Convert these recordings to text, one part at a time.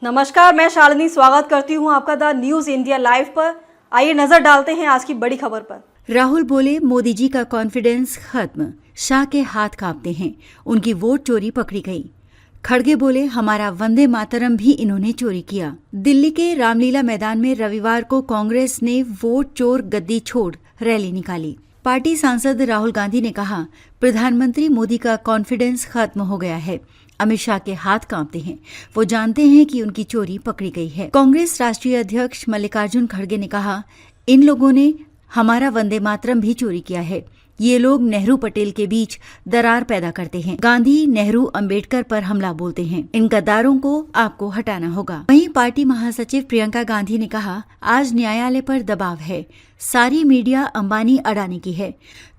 नमस्कार, मैं शालिनी स्वागत करती हूं आपका द न्यूज इंडिया लाइव पर। आइए नजर डालते हैं आज की बड़ी खबर पर। राहुल बोले मोदी जी का कॉन्फिडेंस खत्म, शाह के हाथ कांपते हैं, उनकी वोट चोरी पकड़ी गई। खड़गे बोले हमारा वंदे मातरम भी इन्होंने चोरी किया। दिल्ली के रामलीला मैदान में रविवार को कांग्रेस ने वोट चोर गद्दी छोड़ रैली निकाली। पार्टी सांसद राहुल गांधी ने कहा, प्रधानमंत्री मोदी का कॉन्फिडेंस खत्म हो गया है, अमित शाह के हाथ कांपते हैं, वो जानते हैं कि उनकी चोरी पकड़ी गई है। कांग्रेस राष्ट्रीय अध्यक्ष मल्लिकार्जुन खड़गे ने कहा, इन लोगों ने हमारा वंदे मातरम भी चोरी किया है। ये लोग नेहरू पटेल के बीच दरार पैदा करते हैं, गांधी नेहरू अंबेडकर पर हमला बोलते हैं, इन गद्दारों को आपको हटाना होगा। वहीं पार्टी महासचिव प्रियंका गांधी ने कहा, आज न्यायालय पर दबाव है, सारी मीडिया अंबानी अडानी की है।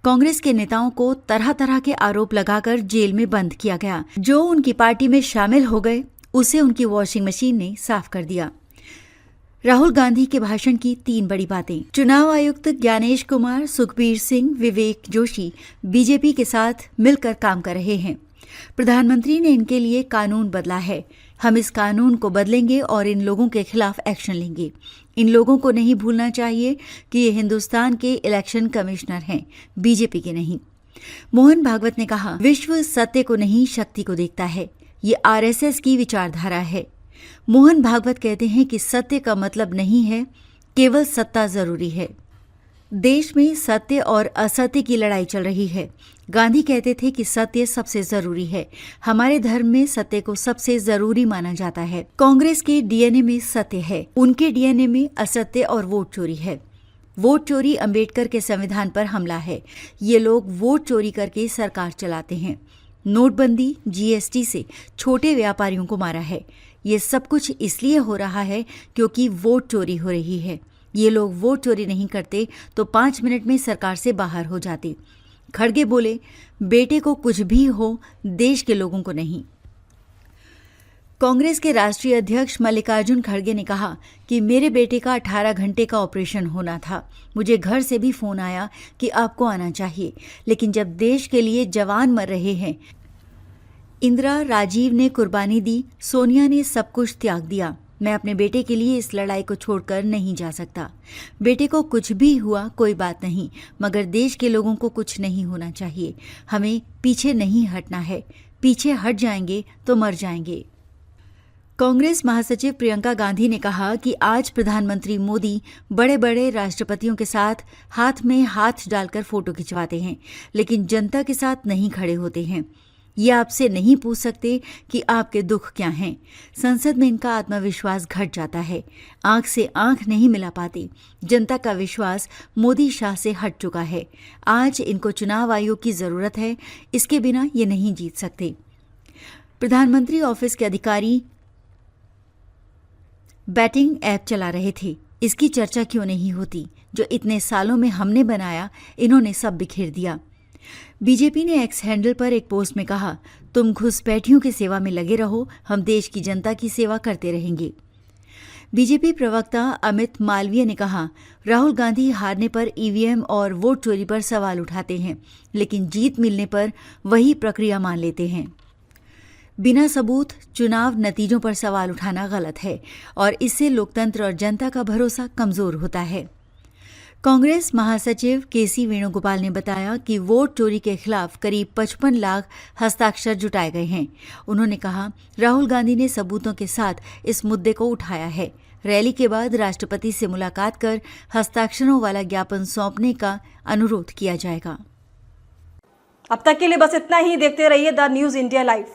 कांग्रेस के नेताओं को तरह तरह के आरोप लगाकर जेल में बंद किया गया। जो उनकी पार्टी में शामिल हो गए उसे उनकी वॉशिंग मशीन ने साफ कर दिया। राहुल गांधी के भाषण की 3 बड़ी बातें। चुनाव आयुक्त ज्ञानेश कुमार, सुखबीर सिंह, विवेक जोशी बीजेपी के साथ मिलकर काम कर रहे हैं। प्रधानमंत्री ने इनके लिए कानून बदला है, हम इस कानून को बदलेंगे और इन लोगों के खिलाफ एक्शन लेंगे। इन लोगों को नहीं भूलना चाहिए कि ये हिंदुस्तान के इलेक्शन कमिश्नर हैं, बीजेपी के नहीं। मोहन भागवत ने कहा, विश्व सत्य को नहीं शक्ति को देखता है, ये आरएसएस की विचारधारा है। मोहन भागवत कहते हैं कि सत्य का मतलब नहीं है, केवल सत्ता जरूरी है। देश में सत्य और असत्य की लड़ाई चल रही है। गांधी कहते थे कि सत्य सबसे जरूरी है, हमारे धर्म में सत्य को सबसे जरूरी माना जाता है। कांग्रेस के डीएनए में सत्य है, उनके डीएनए में असत्य और वोट चोरी है। वोट चोरी अंबेडकर के संविधान पर हमला है। ये लोग वोट चोरी करके सरकार चलाते हैं। नोटबंदी, जीएसटी से छोटे व्यापारियों को मारा है। ये सब कुछ इसलिए हो रहा है क्योंकि वोट चोरी हो रही है। ये लोग वोट चोरी नहीं करते तो 5 मिनट में सरकार से बाहर हो जाते। खड़गे बोले, बेटे को कुछ भी हो, देश के लोगों को नहीं। कांग्रेस के राष्ट्रीय अध्यक्ष मल्लिकार्जुन खड़गे ने कहा कि मेरे बेटे का 18 घंटे का ऑपरेशन होना था। मुझे घर से भी फोन आया कि आपको आना चाहिए, लेकिन जब देश के लिए जवान मर रहे हैं, इंदिरा, राजीव ने कुर्बानी दी, सोनिया ने सब कुछ त्याग दिया, मैं अपने बेटे के लिए इस लड़ाई को छोड़कर नहीं जा सकता। बेटे को कुछ भी हुआ कोई बात नहीं, मगर देश के लोगों को कुछ नहीं होना चाहिए। हमें पीछे नहीं हटना है, पीछे हट जाएंगे तो मर जाएंगे। कांग्रेस महासचिव प्रियंका गांधी ने कहा कि आज प्रधानमंत्री मोदी बड़े बड़े राष्ट्रपतियों के साथ हाथ में हाथ डालकर फोटो खिंचवाते हैं, लेकिन जनता के साथ नहीं खड़े होते हैं। ये आपसे नहीं पूछ सकते कि आपके दुख क्या हैं। संसद में इनका आत्मविश्वास घट जाता है, आंख से आंख नहीं मिला पाते। जनता का विश्वास मोदी शाह से हट चुका है। आज इनको चुनाव आयोग की जरूरत है, इसके बिना ये नहीं जीत सकते। प्रधानमंत्री ऑफिस के अधिकारी बैटिंग ऐप चला रहे थे, इसकी चर्चा क्यों नहीं होती? जो इतने सालों में हमने बनाया, इन्होंने सब बिखेर दिया। बीजेपी ने एक्स हैंडल पर एक पोस्ट में कहा, तुम घुसपैठियों की सेवा में लगे रहो, हम देश की जनता की सेवा करते रहेंगे। बीजेपी प्रवक्ता अमित मालवीय ने कहा, राहुल गांधी हारने पर ईवीएम और वोट चोरी पर सवाल उठाते हैं, लेकिन जीत मिलने पर वही प्रक्रिया मान लेते हैं। बिना सबूत चुनाव नतीजों पर सवाल उठाना गलत है और इससे लोकतंत्र और जनता का भरोसा कमजोर होता है। कांग्रेस महासचिव केसी वेणुगोपाल ने बताया कि वोट चोरी के खिलाफ करीब 55 लाख हस्ताक्षर जुटाए गए हैं। उन्होंने कहा, राहुल गांधी ने सबूतों के साथ इस मुद्दे को उठाया है। रैली के बाद राष्ट्रपति से मुलाकात कर हस्ताक्षरों वाला ज्ञापन सौंपने का अनुरोध किया जाएगा। अब तक के लिए बस इतना ही। देखते रहिए द न्यूज इंडिया लाइव।